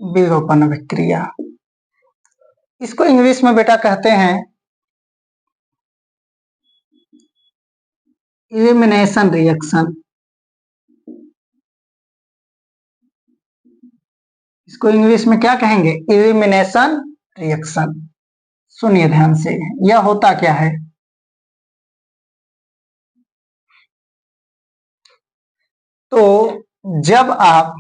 विलोपन अभिक्रिया। इसको इंग्लिश में बेटा कहते हैं एलिमिनेशन रिएक्शन। इसको इंग्लिश में क्या कहेंगे? Elimination reaction. सुनिए ध्यान से, यह होता क्या है? तो जब आप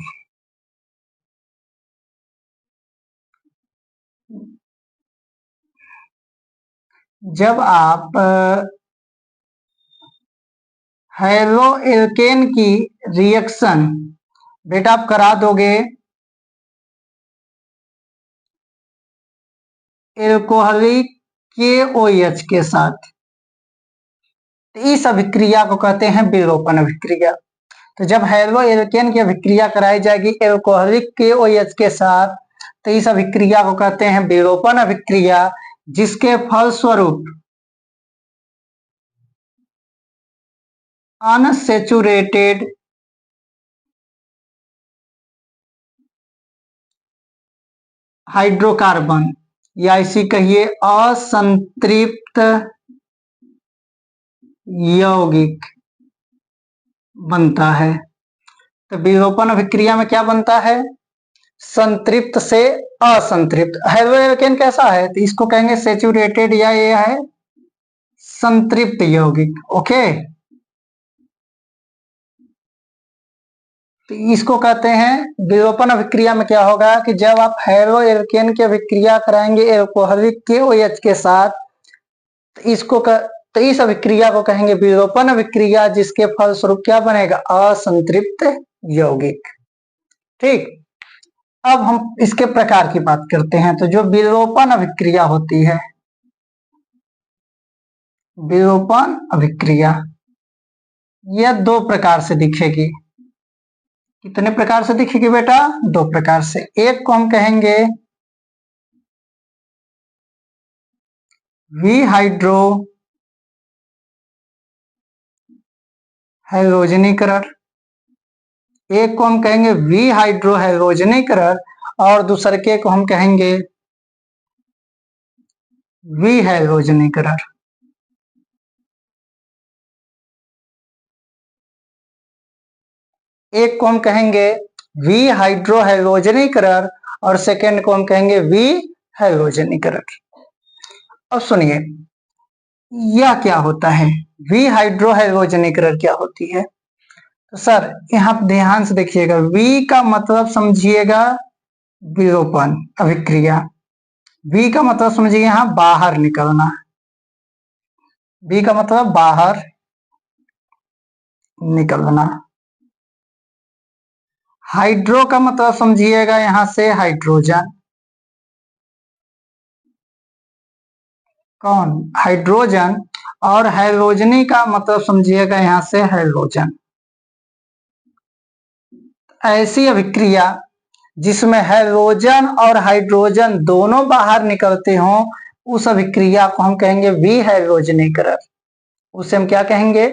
हेलोएल्केन की रिएक्शन बेटा आप करा दोगे एल्कोहलिक KOH के साथ, तो इस अभिक्रिया को कहते हैं विलोपन अभिक्रिया। तो जब हेलोएल्केन की अभिक्रिया कराई जाएगी एल्कोहलिक KOH के साथ, तो इस अभिक्रिया को कहते हैं विलोपन अभिक्रिया, जिसके फलस्वरूप अनसैचुरेटेड हाइड्रोकार्बन या इसी कहिए असंतृप्त यौगिक बनता है। तो विलोपन अभिक्रिया में क्या बनता है? संतृप्त से असंतृप्त। हेलोएल्केन कैसा है? तो इसको कहेंगे सैचुरेटेड या ये है संतृप्त यौगिक। ओके, तो इसको कहते हैं विलोपन अभिक्रिया में क्या होगा कि जब आप हेलोएल्केन की अभिक्रिया कराएंगे एल्कोहलिक KOH के साथ, तो इस अभिक्रिया को कहेंगे विलोपन अभिक्रिया, जिसके फलस्वरूप क्या बनेगा? असंतृप्त यौगिक। ठीक, अब हम इसके प्रकार की बात करते हैं। तो जो विलोपन अभिक्रिया होती है, विलोपन अभिक्रिया यह दो प्रकार से दिखेगी। कितने प्रकार से दिखेगी बेटा? दो प्रकार से। एक को हम कहेंगे विहाइड्रो हैलोजनीकरण, एक को हम कहेंगे विहाइड्रो हैलोजनीकरण, और दूसरे को हम कहेंगे विहैलोजनीकरण। एक को हम कहेंगे विहाइड्रो हैलोजनीकरण और सेकेंड को हम कहेंगे विहैलोजनीकरण। अब सुनिए, यह क्या होता है? विहाइड्रो हैलोजनीकरण क्या होती है? तो सर यहाँ ध्यान से देखिएगा, वी का मतलब समझिएगा विलोपन अभिक्रिया, वी का मतलब समझिए यहाँ बाहर निकलना, वी का मतलब बाहर निकलना। हाइड्रो का मतलब समझिएगा यहाँ से हाइड्रोजन। कौन? हाइड्रोजन। और हैलोजनी का मतलब समझिएगा यहाँ से हैलोजन। ऐसी अभिक्रिया जिसमें हैलोजन और हाइड्रोजन दोनों बाहर निकलते हों, उस अभिक्रिया को हम कहेंगे विहैलोजनीकरण। उसे हम क्या कहेंगे?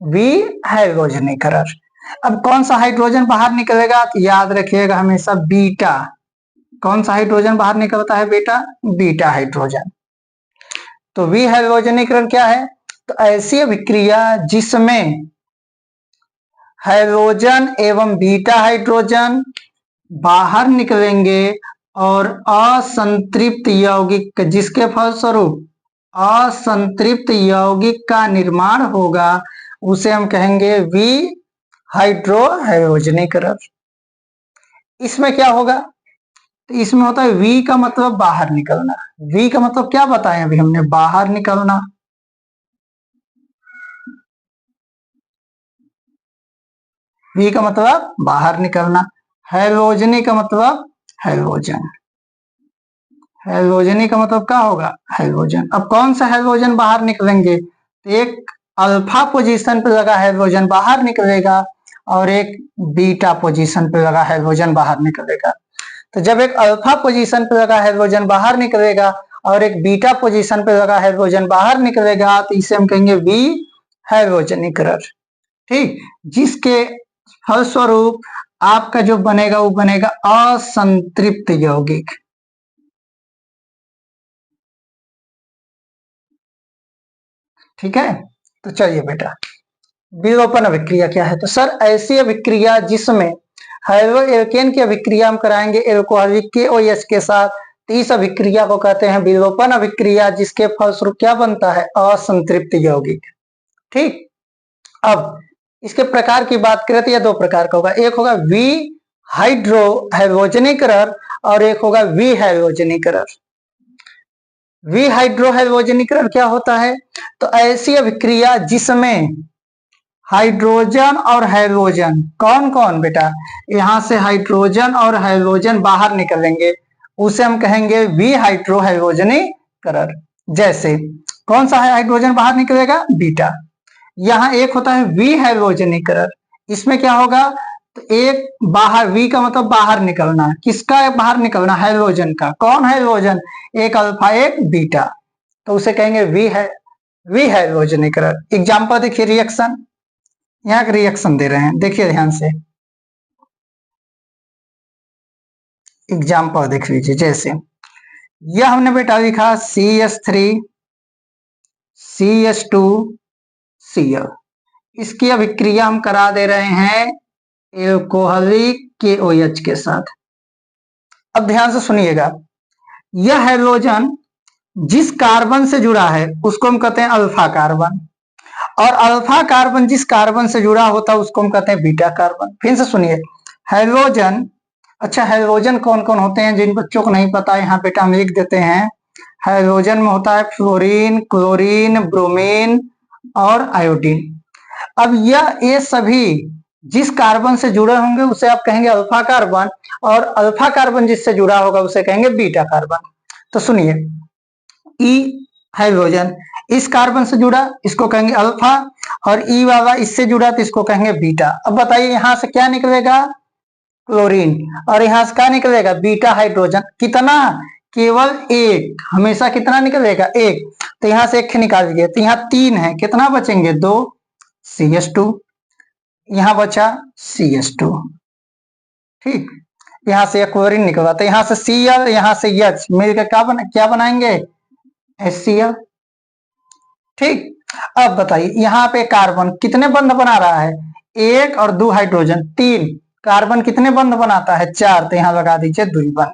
विहैलोजनीकरण। अब कौन सा हाइड्रोजन बाहर निकलेगा? तो याद रखिएगा हमेशा बीटा। कौन सा हाइड्रोजन बाहर निकलता है बेटा? Beta hydrogen. तो विहैलोजनीकरण क्या है? तो ऐसी अभिक्रिया जिसमें हैलोजन एवं बीटा हाइड्रोजन बाहर निकलेंगे और असंतृप्त यौगिक, जिसके फलस्वरूप असंतृप्त यौगिक का निर्माण होगा, उसे हम कहेंगे विहाइड्रो हैलोजनीकरण। इसमें क्या होगा? तो इसमें होता है वी का मतलब बाहर निकलना। वी का मतलब क्या बताया अभी हमने? बाहर निकलना। वी का मतलब बाहर निकलना। हैलोजनी का मतलब हैलोजन। हैलोजनी का मतलब क्या होगा? हैलोजन। अब कौन सा हैलोजन बाहर निकलेंगे? तो एक अल्फा पोजीशन पे लगा हैलोजन बाहर निकलेगा और एक बीटा पोजीशन पे लगा हैलोजन बाहर निकलेगा। तो जब एक अल्फा पोजीशन पे लगा हैलोजन बाहर निकलेगा और एक बीटा पोजीशन पे लगा हैलोजन बाहर निकलेगा, तो इसे हम कहेंगे विहैलोजनीकरण। ठीक, जिसके फलस्वरूप आपका जो बनेगा वो बनेगा असंतृप्त यौगिक। ठीक है, तो चलिए बेटा, विलोपन अभिक्रिया क्या है? तो सर ऐसी अभिक्रिया जिसमें हाइड्रो एल्केन की अभिक्रिया हम कराएंगे एल्कोहलिक के OH के साथ, तो इस अभिक्रिया को कहते हैं विलोपन अभिक्रिया, जिसके फलस्वरूप क्या बनता है? असंतृप्त यौगिक। ठीक, अब इसके प्रकार की बात करें तो यह दो प्रकार का होगा, एक होगा वी हाइड्रो हैलोजनीकरण और एक होगा वी हैलोजनीकरण। वी हाइड्रो हैलोजनीकरण क्या होता है? तो ऐसी अभिक्रिया जिसमें हाइड्रोजन और हैलोजन, कौन कौन बेटा? यहां से हाइड्रोजन और हैलोजन बाहर निकलेंगे, उसे हम कहेंगे वी हाइड्रो हैलोजनीकरण। जैसे कौन सा है हाइड्रोजन बाहर निकलेगा? बीटा। यहाँ एक होता है वी हैलोजनीकरण, इसमें क्या होगा? तो एक बाहर, वी का मतलब बाहर निकलना, किसका बाहर निकलना? हैलोजन का। कौन हैलोजन? एक अल्फा एक बीटा, तो उसे कहेंगे वी हैलोजनीकरण। एग्जाम्पल देखिए, रिएक्शन, यहाँ का रिएक्शन दे रहे हैं, देखिए ध्यान से, एग्जाम्पल देख लीजिए। जैसे यह हमने बेटा लिखा CH3 CH2 Cl, इसकी अभिक्रिया हम करा दे रहे हैं एल्कोहलिक के OH के साथ। अब ध्यान से सुनिएगा, यह हाइड्रोजन जिस कार्बन से जुड़ा है उसको हम कहते हैं अल्फा कार्बन, और अल्फा कार्बन जिस कार्बन से जुड़ा होता है उसको हम कहते हैं बीटा कार्बन। फिर से सुनिए, हाइड्रोजन, अच्छा हाइड्रोजन कौन कौन होते हैं? जिन बच्चों को नहीं पता यहाँ बेटा हम लिख देते हैं। हाइड्रोजन में होता है फ्लोरीन, क्लोरीन, ब्रोमीन और आयोडीन। अब ये सभी जिस कार्बन से जुड़े होंगे उसे आप कहेंगे अल्फा कार्बन, और अल्फा कार्बन जिससे जुड़ा होगा उसे कहेंगे बीटा कार्बन। तो सुनिए, ई हाइड्रोजन इस कार्बन से जुड़ा, इसको कहेंगे अल्फा, और ई वाला इससे जुड़ा तो इसको कहेंगे बीटा। अब बताइए यहां से क्या निकलेगा? क्लोरीन, और यहां से क्या निकलेगा? Beta hydrogen. कितना? केवल एक, हमेशा कितना निकलेगा? एक। तो यहां से एक निकाल दीजिए, तो यहाँ तीन है, कितना बचेंगे? दो, CH2, यहाँ बचा CH2। ठीक, यहाँ से क्लोरीन निकला, तो यहाँ से Cl, यहाँ से H मिलकर क्या बनाएंगे? HCl। ठीक, अब बताइए यहाँ पे कार्बन कितने बंध बना रहा है? एक और दो हाइड्रोजन, तीन। कार्बन कितने बंध बनाता है? चार, तो यहाँ लगा दीजिए द्वि बंध।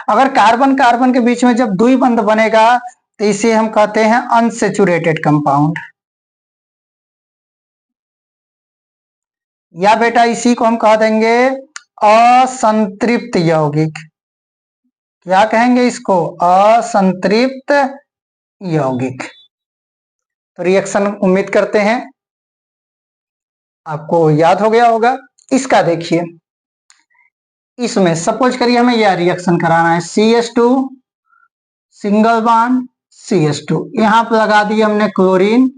अगर कार्बन कार्बन के बीच में जब द्वि बंध बनेगा तो इसे हम कहते हैं अनसेचुरेटेड कंपाउंड, या बेटा इसी को हम कह देंगे असंतृप्त यौगिक। क्या कहेंगे इसको? असंतृप्त यौगिक। तो रिएक्शन उम्मीद करते हैं आपको याद हो गया होगा। इसका देखिए, इसमें सपोज करिए हमें यह रिएक्शन कराना है, CH2 सिंगल बॉन्ड CH2, यहां पर लगा दिया हमने क्लोरीन,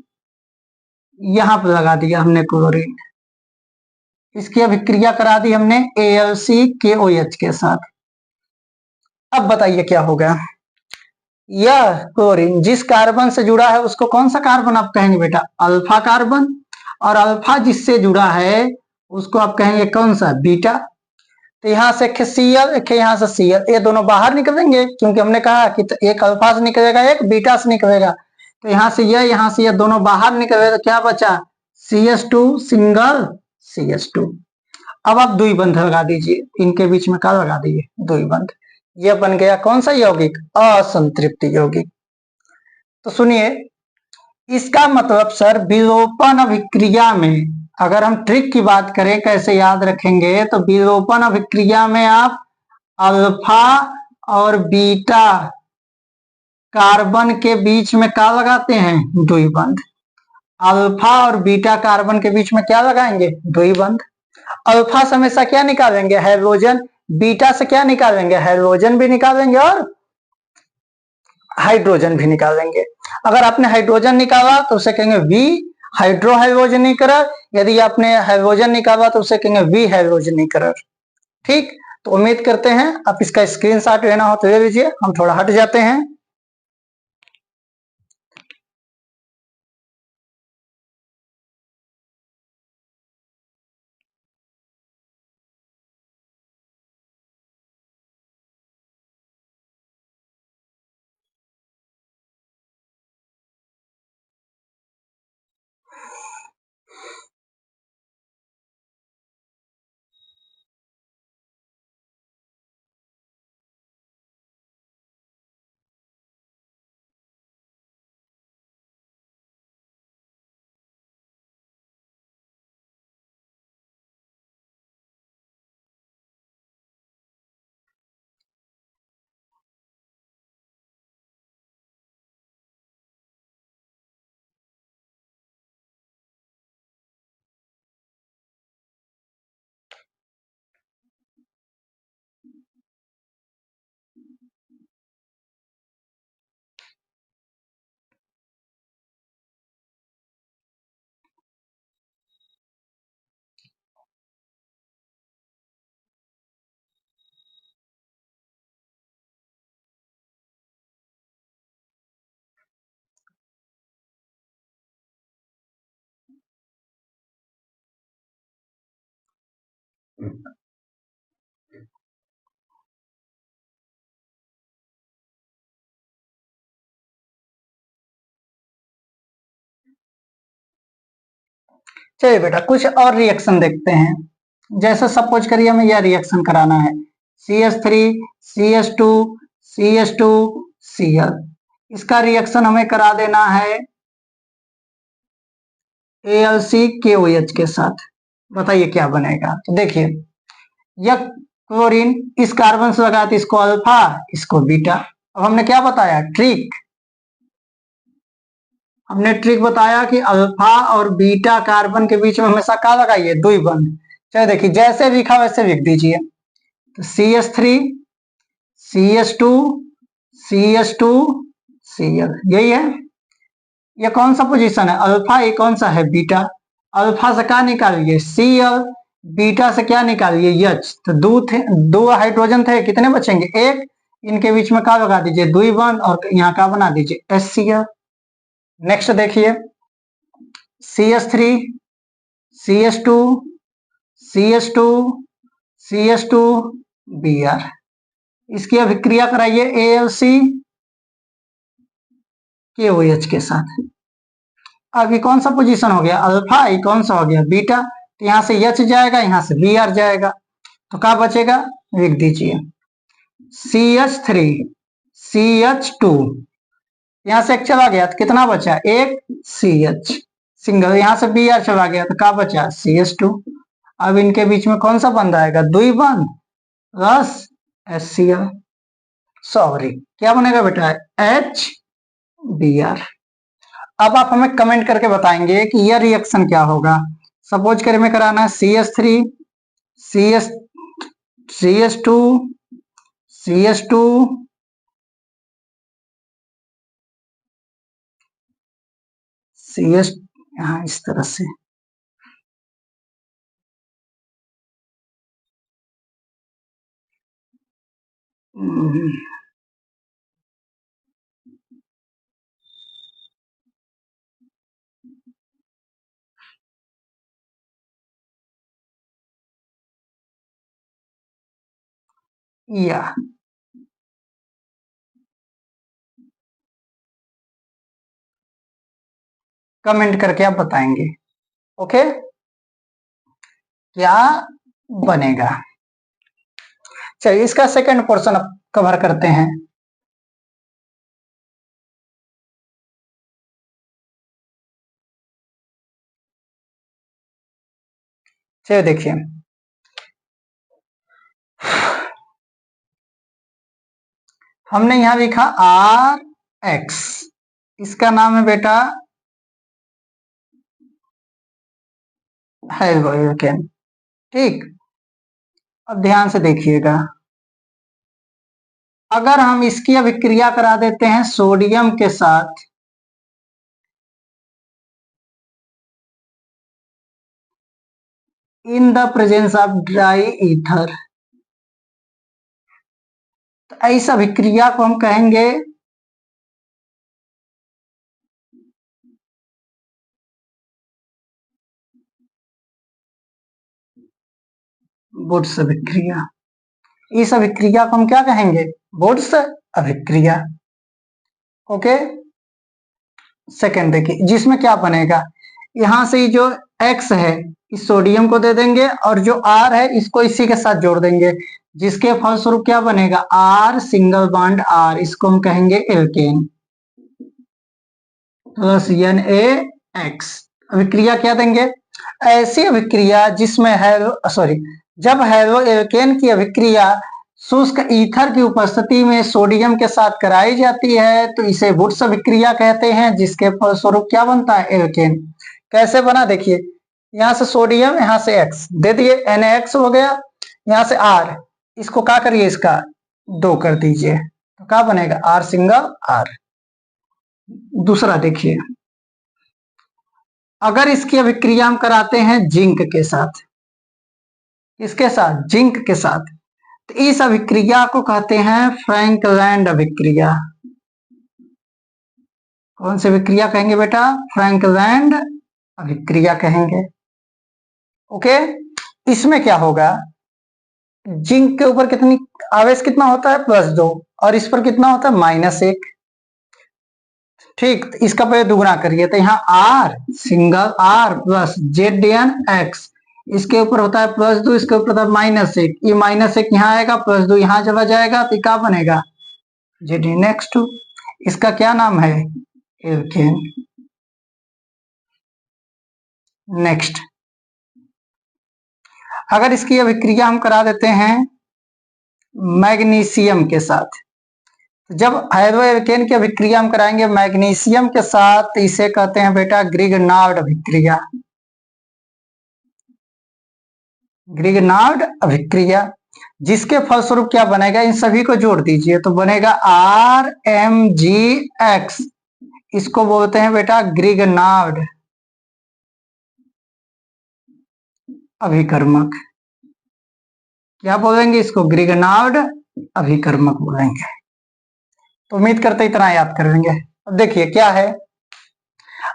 यहां पर लगा दिया हमने क्लोरीन, इसकी अभिक्रिया करा दी हमने AlCKOH के साथ। अब बताइए क्या होगा? यह क्लोरीन जिस कार्बन से जुड़ा है उसको कौन सा कार्बन आप कहेंगे बेटा? अल्फा कार्बन, और अल्फा जिससे जुड़ा है उसको आप कहेंगे कौन सा? बीटा। तो यहाँ से Cl, एक यहाँ से Cl, ये दोनों बाहर निकलेंगे क्योंकि हमने कहा कि तो एक अल्फा से निकलेगा एक बीटा से निकलेगा, तो यहाँ से यह दोनों बाहर निकले, तो क्या बचा? CH2 single CH2। अब आप द्वि बंध लगा दीजिए, इनके बीच में क्या लगा दीजिए? द्वि बंध। यह बन गया कौन सा यौगिक? असंतृप्त यौगिक। तो सुनिए, इसका मतलब सर विलोपन अभिक्रिया में, अगर हम ट्रिक की बात करें कैसे याद रखेंगे, तो विलोपन अभिक्रिया में आप अल्फा और बीटा कार्बन के बीच में क्या लगाते हैं? द्विबंध। अल्फा और बीटा कार्बन के बीच में क्या लगाएंगे? द्विबंध। अल्फा से हमेशा क्या निकालेंगे? हाइड्रोजन। बीटा से क्या निकालेंगे? हाइड्रोजन भी निकालेंगे और हाइड्रोजन भी निकालेंगे। अगर आपने हाइड्रोजन निकाला तो उसे कहेंगे वी हाइड्रो हाइड्रोजनीकरण, यदि आपने हाइड्रोजन निकाला तो उसे कहेंगे वी हाइड्रोजनीकरण। ठीक, तो उम्मीद करते हैं आप इसका स्क्रीनशॉट लेना हो तो ले लीजिए, हम थोड़ा हट जाते हैं। चलिए बेटा कुछ और रिएक्शन देखते हैं। जैसे सपोज करिए हमें यह रिएक्शन कराना है CH3 CH2 CH2 Cl। इसका रिएक्शन हमें करा देना है AlCKOH के साथ। बताइए क्या बनेगा। तो देखिए यह क्लोरीन इस कार्बन से लगा तो इसको अल्फा इसको बीटा। अब हमने क्या बताया ट्रिक, हमने ट्रिक बताया कि अल्फा और बीटा कार्बन के बीच में हमेशा क्या लगाइए द्विबंध। चलिए देखिए जैसे लिखा वैसे लिख दीजिए। तो CH3 CH2 CH2 Cl यही है। ये कौन सा पोजीशन है अल्फा, ये कौन सा है बीटा। अल्फा से क्या निकालिए Cl, बीटा से क्या निकालिए H। तो दो हाइड्रोजन थे कितने बचेंगे एक, इनके बीच में क्या लगा दीजिए द्विबंध और यहाँ का बना दीजिए HCl। नेक्स्ट देखिए CH3 CH2 CH2 CH2 Br। इसकी अभिक्रिया कराइए AlCKOH के साथ। अब ये कौन सा पोजीशन हो गया अल्फा, ये कौन सा हो गया बीटा। तो यहाँ से H जाएगा यहाँ से Br जाएगा तो क्या बचेगा लिख दीजिए CH3 CH2 यहाँ से एक चला गया तो कितना बचा एक CH सिंगल, यहाँ से Br चला गया तो क्या बचा CH2। अब इनके बीच में कौन सा बंध आएगा द्विबंध प्लस HCl। सॉरी क्या बनेगा बेटा HBr। अब आप हमें कमेंट करके बताएंगे कि यह रिएक्शन क्या होगा। सपोज करें में कराना है CH3 CH2 CH2 CH, यहाँ इस तरह से या कमेंट करके आप बताएंगे ओके क्या बनेगा। चलिए इसका सेकंड पोर्शन कवर करते हैं। चलिए देखिए हमने यहां लिखा RX, इसका नाम है बेटा हेलोकेन। ठीक अब ध्यान से देखिएगा अगर हम इसकी अभिक्रिया करा देते हैं सोडियम के साथ in the presence of dry ether, तो इस अभिक्रिया को हम कहेंगे वुड्स अभिक्रिया। इस अभिक्रिया को हम क्या कहेंगे वुड्स अभिक्रिया। ओके सेकंड देखिए जिसमें क्या बनेगा यहां से जो X है इस सोडियम को दे देंगे और जो R है इसको इसी के साथ जोड़ देंगे जिसके फलस्वरूप क्या बनेगा R सिंगल बॉन्ड R, इसको हम कहेंगे एल्केन प्लस NaX। अभिक्रिया क्या देंगे ऐसी अभिक्रिया जिसमें जब हेलो एल्केन की अभिक्रिया शुष्क ईथर की उपस्थिति में सोडियम के साथ कराई जाती है तो इसे वुड्स अभिक्रिया कहते हैं जिसके फलस्वरूप क्या बनता है एल्केन। कैसे बना देखिए यहाँ से सोडियम यहाँ से X दे दिए NaX हो गया, यहाँ से R इसको क्या करिए इसका 2 कर दीजिए तो क्या बनेगा R सिंगल R। दूसरा देखिए अगर इसकी अभिक्रिया हम कराते हैं जिंक के साथ, इसके साथ जिंक के साथ, तो इस अभिक्रिया को कहते हैं फ्रैंकलैंड अभिक्रिया। कौन सी अभिक्रिया कहेंगे बेटा फ्रैंकलैंड अभिक्रिया कहेंगे। ओके इसमें क्या होगा जिंक के ऊपर कितनी आवेश कितना होता है, +2, और इस पर कितना होता है, -1। ठीक, इसका पहले दुगुना करिए तो यहाँ R single R plus ZNX, इसके ऊपर होता है +2, इसके ऊपर होता है -1, ये -1 यहाँ आएगा, +2 यहाँ चला जाएगा तो क्या बनेगा, ZNX2। इसका क्या नाम है, एल्केन। नेक्स्ट, अगर इसकी अभिक्रिया हम करा देते हैं मैग्नीशियम के साथ, जब हाइड्रो एल्केन की अभिक्रिया हम कराएंगे मैग्नीशियम के साथ, इसे कहते हैं बेटा ग्रिगनार्ड अभिक्रिया। ग्रिगनार्ड अभिक्रिया, जिसके फलस्वरूप क्या बनेगा, इन सभी को जोड़ दीजिए तो बनेगा RMgX, इसको बोलते हैं बेटा ग्रिगनार्ड अभिकर्मक। क्या बोलेंगे इसको, ग्रिगनार्ड अभिकर्मक बोलेंगे। तो उम्मीद करते इतना याद कर लेंगे। अब देखिए क्या है,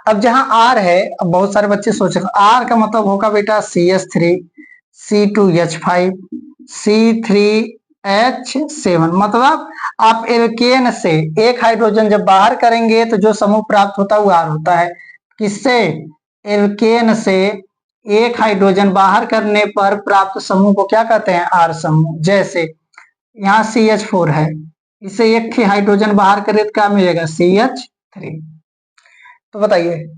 अब जहां R है, अब बहुत सारे बच्चे सोच रहे R का मतलब होगा बेटा CH3 C2H5 C3H7, मतलब आप एल्केन से एक हाइड्रोजन जब बाहर करेंगे तो जो समूह प्राप्त होता है वो R होता है। किससे, एल्केन से एक हाइड्रोजन बाहर करने पर प्राप्त समूह को क्या कहते हैं, R समूह। जैसे यहाँ CH4 है, इसे एक ही हाइड्रोजन बाहर करे तो क्या मिलेगा, CH3। तो बताइए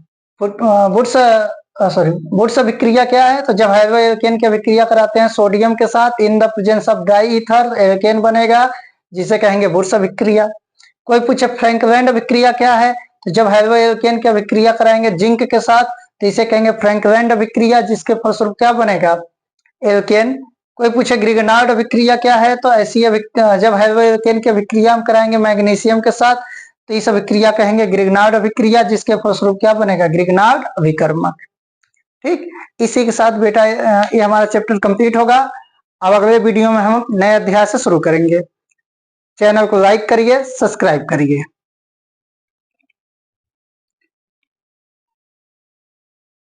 वुड्स अभिक्रिया क्या है, तो जब हाइड्रो एल्केन की अभिक्रिया कराते हैं सोडियम के साथ in the presence of dry ether, alkane बनेगा जिसे कहेंगे वुड्स अभिक्रिया। कोई पूछे फ्रैंकलैंड अभिक्रिया क्या है, तो जब हाइड्रो एल्केन की अभिक्रिया कराएंगे जिंक के साथ तो इसे कहेंगे फ्रैंकलैंड अभिक्रिया, जिसके फलस्वरूप क्या बनेगा, एल्केन। कोई पूछे ग्रिगनार्ड अभिक्रिया क्या है, तो ऐसी जब हाइड्रो एल्केन की अभिक्रिया हम कराएंगे मैग्नीशियम के साथ तो इस अभिक्रिया कहेंगे ग्रिगनार्ड अभिक्रिया, जिसके फलस्वरूप क्या बनेगा, ग्रिगनार्ड अभिकर्मक। ठीक, इसी के साथ बेटा ये हमारा चैप्टर कंप्लीट होगा। अब अगले वीडियो में हम नए अध्याय से शुरू करेंगे। चैनल को लाइक करिए, सब्सक्राइब करिए।